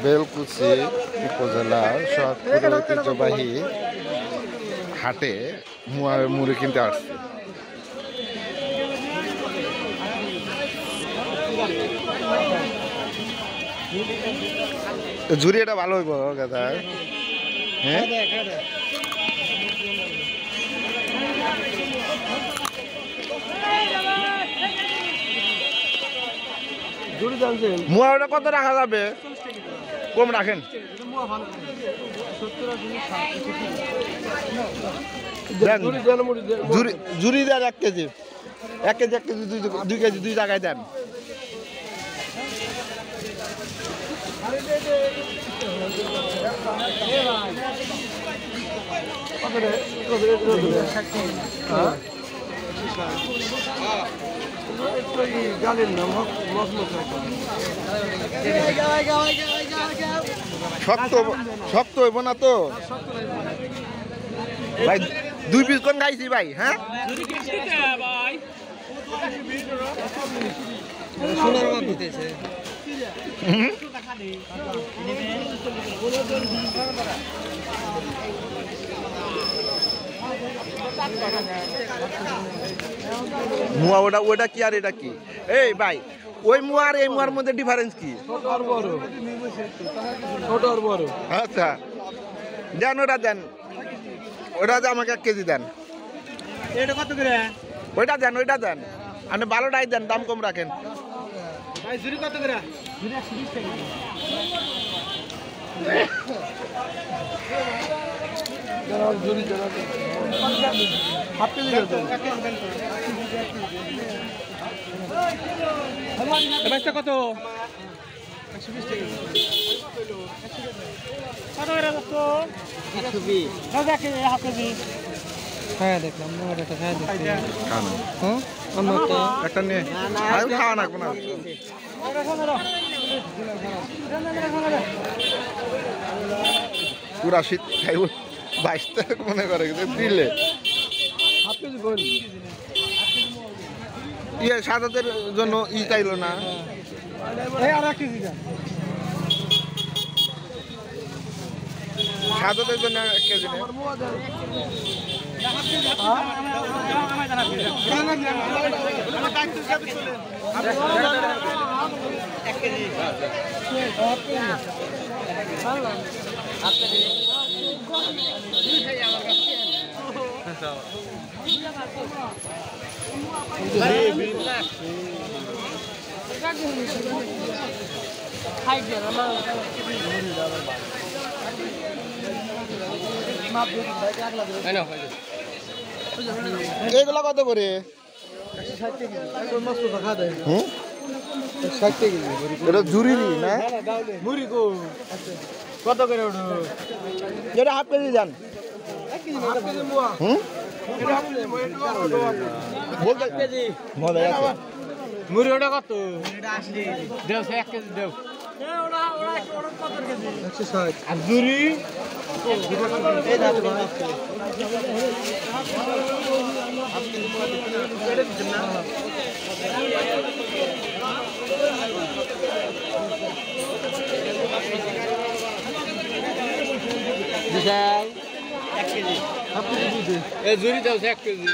বেলকুচি উপজেলার সোহাগপুর ঐতিহ্যবাহী হাটে মুড়ি কিনতে আসছে। ঝুরি এটা ভালো হইব দাদা। হ্যাঁ মুয়া ওটা কত রাখা যাবে? কম রাখেন। ঝুরি দেন 1 কেজি 1 কেজি 1 কেজি 2 কেজি 2 জায়গায় দেন। শক্ত হইব না তো ভাই? 2 পিস কোন খাইছি ভাই? হ্যাঁ মুয়া ওটা কি আর এটা কি? এই ভাই ওই মুয়া আর এই মুয়ার মধ্যে ডিফারেন্স কি? আচ্ছা দেন ওটা দেন, ওটা আমাকে 1 কেজি দেন। ওইটা দেন আপনি ভালোটাই দেন, দাম কম রাখেন। কত? হ্যাঁ দেখলাম একটা নিয়ে খাওয়া না কোনো পুরা শীত খাইব 22 তারিখ মনে করে দিলে ইয়ে সাদাদের জন্য চাইলো না। সাদাদের জন্য 1 কেজি এগুলা কত করে? 60 কেজি। এটা ঝুরি না মুড়ি কত করে? যেটা 1/2 কেজি দেন। মুড়ি ওটা কত? 1 কেজি দেও। আর জুরি বিশাল 1 কেজি। জুরি দাও 1 কেজি।